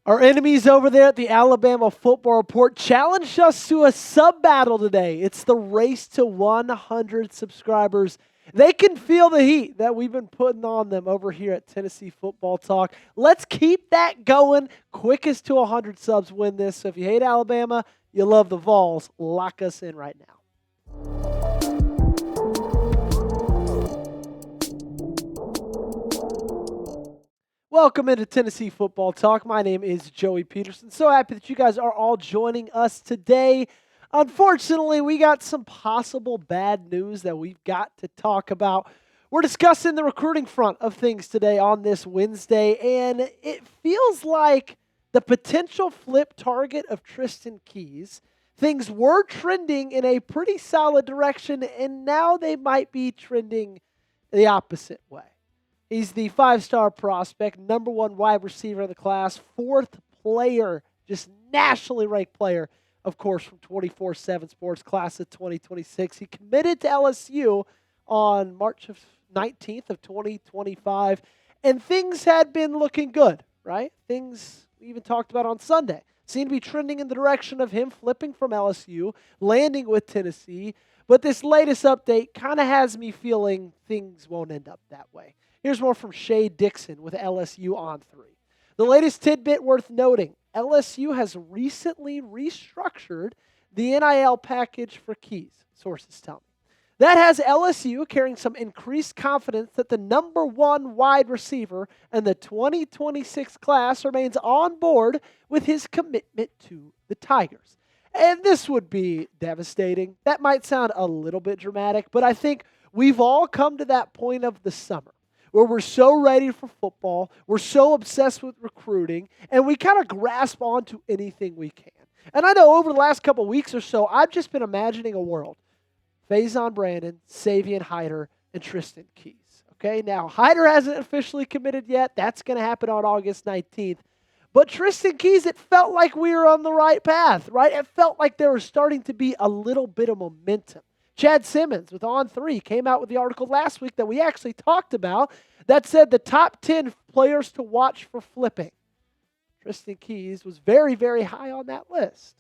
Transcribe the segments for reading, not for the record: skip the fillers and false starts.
Our enemies over there at the Alabama Football Report challenged us to a sub-battle today. It's the race to 100 subscribers. They can feel the heat that we've been putting on them over here at Tennessee Football Talk. Let's keep that going. Quickest to 100 subs win this. So if you hate Alabama, you love the Vols, lock us in right now. Welcome into Tennessee Football Talk. My name is Joey Petersen. So happy that you guys are all joining us today. Unfortunately, we got some possible bad news that we've got to talk about. We're discussing the recruiting front of things today on this Wednesday, and it feels like the potential flip target of Tristen Keys. Things were trending in a pretty solid direction, and now they might be trending the opposite way. He's the five-star prospect, number one wide receiver in the class, fourth player, just nationally ranked player, of course, from 24/7 Sports, class of 2026. He committed to LSU on March 19th of 2025, and things had been looking good, right? Things we even talked about on Sunday seemed to be trending in the direction of him flipping from LSU, landing with Tennessee, but this latest update kind of has me feeling things won't end up that way. Here's more from Shea Dixon with LSU on 3. The latest tidbit worth noting, LSU has recently restructured the NIL package for Keys, sources tell me. That has LSU carrying some increased confidence that the number one wide receiver in the 2026 class remains on board with his commitment to the Tigers. And this would be devastating. That might sound a little bit dramatic, but I think we've all come to that point of the summer where we're so ready for football, we're so obsessed with recruiting, and we kind of grasp onto anything we can. And I know over the last couple weeks or so, I've just been imagining a world. Faison Brandon, Savion Hiter, and Tristan Keys. Okay, now Hiter hasn't officially committed yet. That's going to happen on August 19th. But Tristan Keys, it felt like we were on the right path, right? It felt like there was starting to be a little bit of momentum. Chad Simmons with On 3 came out with the article last week that we actually talked about that said the top 10 players to watch for flipping. Tristan Keys was very, very high on that list.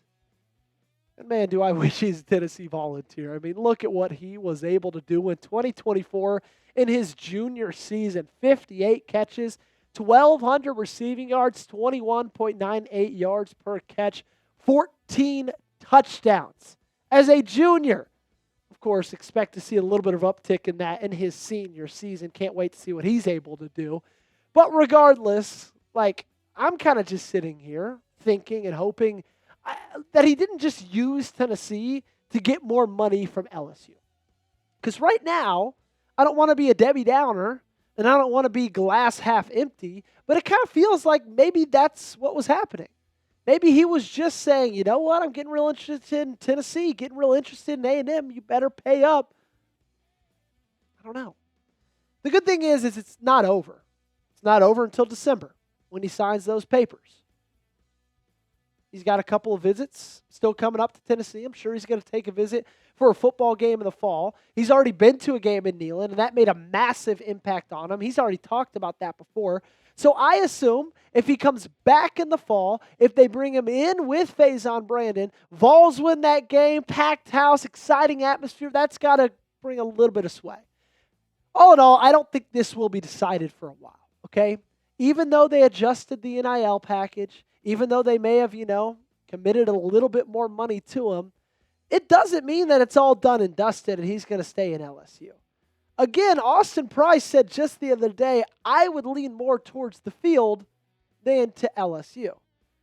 And man, do I wish he's a Tennessee Volunteer. I mean, look at what he was able to do in 2024 in his junior season. 58 catches, 1,200 receiving yards, 21.98 yards per catch, 14 touchdowns. As a junior, of course, expect to see a little bit of uptick in that in his senior season. Can't wait to see what he's able to do. But regardless, I'm kind of just sitting here thinking and hoping that he didn't just use Tennessee to get more money from LSU. Because right now, I don't want to be a Debbie Downer, and I don't want to be glass half empty, but it kind of feels like maybe that's what was happening. Maybe he was just saying, you know what, I'm getting real interested in Tennessee, getting real interested in A&M, you better pay up. I don't know. The good thing is it's not over. It's not over until December when he signs those papers. He's got a couple of visits still coming up to Tennessee. I'm sure he's going to take a visit for a football game in the fall. He's already been to a game in Neyland, and that made a massive impact on him. He's already talked about that before. So I assume if he comes back in the fall, if they bring him in with Faison Brandon, Vols win that game, packed house, exciting atmosphere, that's got to bring a little bit of sway. All in all, I don't think this will be decided for a while, okay? Even though they adjusted the NIL package, even though they may have, committed a little bit more money to him, it doesn't mean that it's all done and dusted and he's going to stay in LSU. Again, Austin Price said just the other day, I would lean more towards the field than to LSU.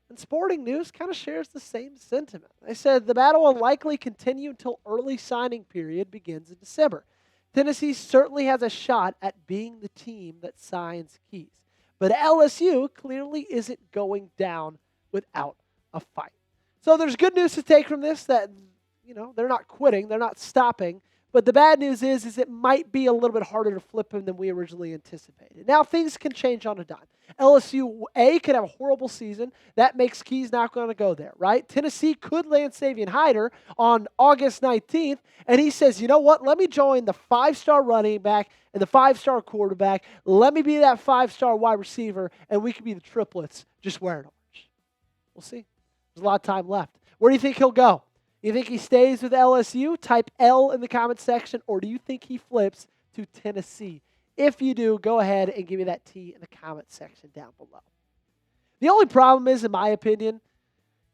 And Sporting News kind of shares the same sentiment. They said the battle will likely continue until early signing period begins in December. Tennessee certainly has a shot at being the team that signs Keys. But LSU clearly isn't going down without a fight. So there's good news to take from this that, they're not quitting, they're not stopping. But the bad news is it might be a little bit harder to flip him than we originally anticipated. Now, things can change on a dime. LSU, could have a horrible season. That makes Keys not going to go there, right? Tennessee could land Savion Hiter on August 19th, and he says, you know what? Let me join the five-star running back and the five-star quarterback. Let me be that five-star wide receiver, and we can be the triplets just wearing orange. We'll see. There's a lot of time left. Where do you think he'll go? You think he stays with LSU? Type L in the comment section. Or do you think he flips to Tennessee? If you do, go ahead and give me that T in the comment section down below. The only problem is, in my opinion,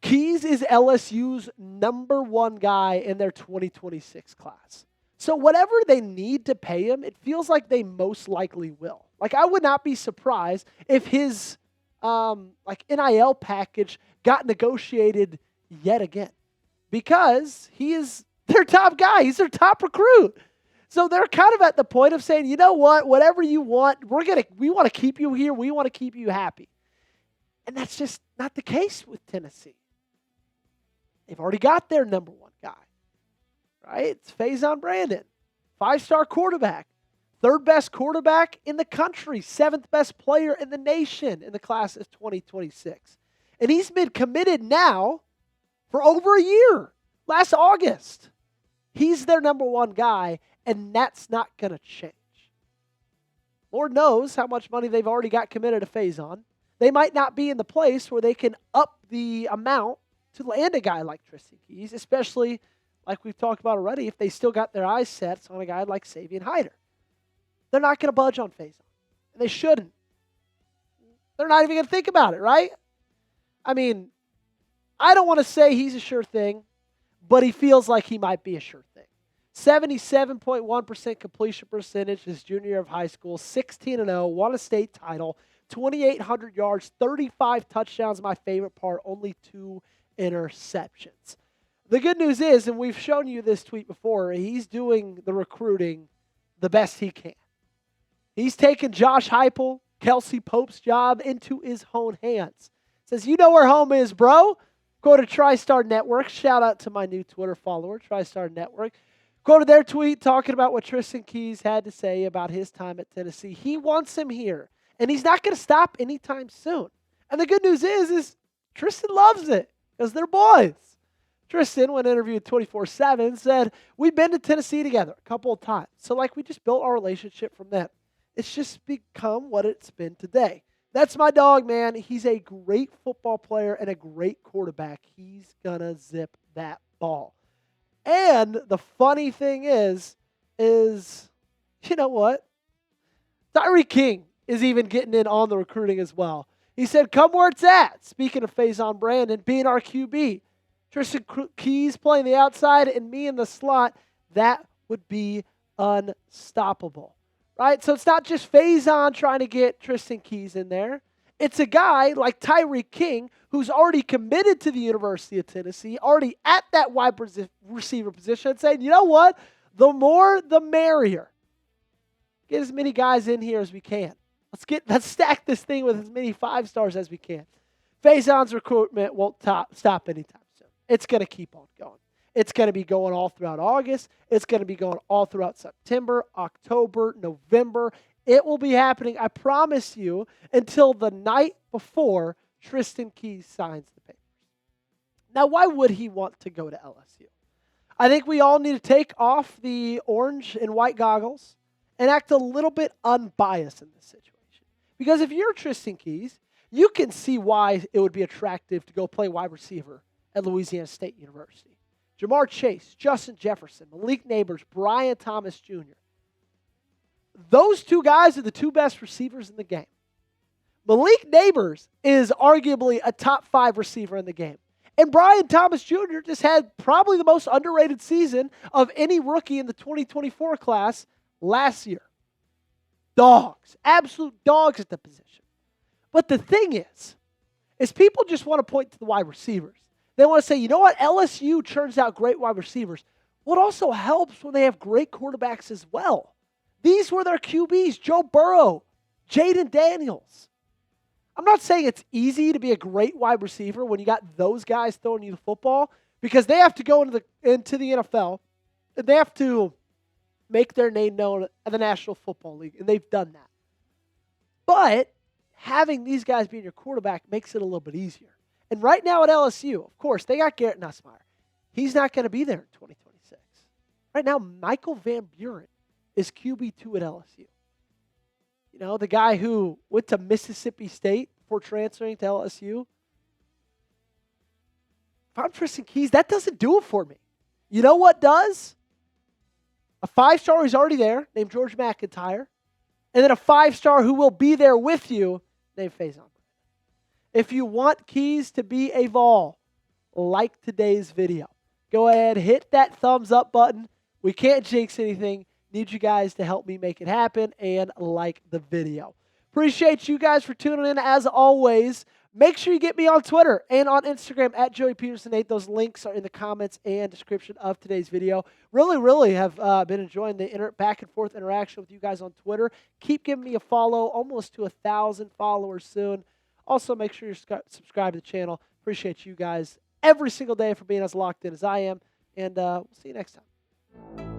Keys is LSU's number one guy in their 2026 class. So whatever they need to pay him, it feels like they most likely will. Like, I would not be surprised if his NIL package got negotiated yet again, because he is their top guy. He's their top recruit. So they're kind of at the point of saying, you know what, whatever you want, we want to keep you here. We want to keep you happy. And that's just not the case with Tennessee. They've already got their number one guy, right? It's Faison Brandon, 5-star quarterback, 3rd best quarterback in the country, 7th best player in the nation in the class of 2026. And he's been committed now for over a year. Last August, he's their number one guy, and that's not going to change. Lord knows how much money they've already got committed to Faison. They might not be in the place where they can up the amount to land a guy like Tristen Keys, especially, like we've talked about already, if they still got their eyes set on a guy like Savion Hiter. They're not going to budge on Faison, and they shouldn't. They're not even going to think about it, right? I mean, I don't want to say he's a sure thing, but he feels like he might be a sure thing. 77.1% completion percentage his junior year of high school, 16-0, won a state title, 2,800 yards, 35 touchdowns. My favorite part, only 2 interceptions. The good news is, and we've shown you this tweet before, he's doing the recruiting the best he can. He's taken Josh Heupel, Kelsey Pope's job into his own hands. Says, you know where home is, bro. Go to TriStar Network. Shout out to my new Twitter follower, TriStar Network. Quoted their tweet talking about what Tristan Keys had to say about his time at Tennessee. He wants him here, and he's not going to stop anytime soon. And the good news is Tristan loves it because they're boys. Tristan, when interviewed 24/7, said, we've been to Tennessee together a couple of times. So, we just built our relationship from them. It's just become what it's been today. That's my dog, man. He's a great football player and a great quarterback. He's going to zip that ball. And the funny thing is, you know what? Tyreek King is even getting in on the recruiting as well. He said, come where it's at. Speaking of Faison Brandon being our QB. Tristan Keys playing the outside and me in the slot, that would be unstoppable, right? So it's not just Faison trying to get Tristan Keys in there. It's a guy like Tyreek King who's already committed to the University of Tennessee, already at that wide receiver position, saying, you know what? The more, the merrier. Get as many guys in here as we can. Let's stack this thing with as many 5-stars as we can. Faison's recruitment won't stop anytime soon. It's going to keep on going. It's going to be going all throughout August. It's going to be going all throughout September, October, November. It will be happening, I promise you, until the night before Tristan Keys signs the papers. Now, why would he want to go to LSU? I think we all need to take off the orange and white goggles and act a little bit unbiased in this situation. Because if you're Tristan Keys, you can see why it would be attractive to go play wide receiver at Louisiana State University. Jamar Chase, Justin Jefferson, Malik Neighbors, Brian Thomas Jr. Those 2 guys are the 2 best receivers in the game. Malik Neighbors is arguably a top 5 receiver in the game. And Brian Thomas Jr. just had probably the most underrated season of any rookie in the 2024 class last year. Dogs. Absolute dogs at the position. But the thing is people just want to point to the wide receivers. They want to say, you know what? LSU churns out great wide receivers. Well, it also helps when they have great quarterbacks as well. These were their QBs, Joe Burrow, Jaden Daniels. I'm not saying it's easy to be a great wide receiver when you got those guys throwing you the football, because they have to go into the NFL, and they have to make their name known at the National Football League, and they've done that. But having these guys being your quarterback makes it a little bit easier. And right now at LSU, of course, they got Garrett Nussmeier. He's not going to be there in 2026. Right now, Michael Van Buren is QB2 at LSU. You know, the guy who went to Mississippi State before transferring to LSU. if I'm Tristen Keys, that doesn't do it for me. You know what does? A 5-star who's already there, named George McIntyre, and then a 5-star who will be there with you, named Faison. If you want Keys to be a Vol, like today's video. Go ahead, hit that thumbs up button. We can't jinx anything. Need you guys to help me make it happen and like the video. Appreciate you guys for tuning in as always. Make sure you get me on Twitter and on Instagram at Joey Petersen8. Those links are in the comments and description of today's video. Really have been enjoying the back and forth interaction with you guys on Twitter. Keep giving me a follow, almost to 1,000 followers soon. Also, make sure you're subscribed to the channel. Appreciate you guys every single day for being as locked in as I am. And we'll see you next time.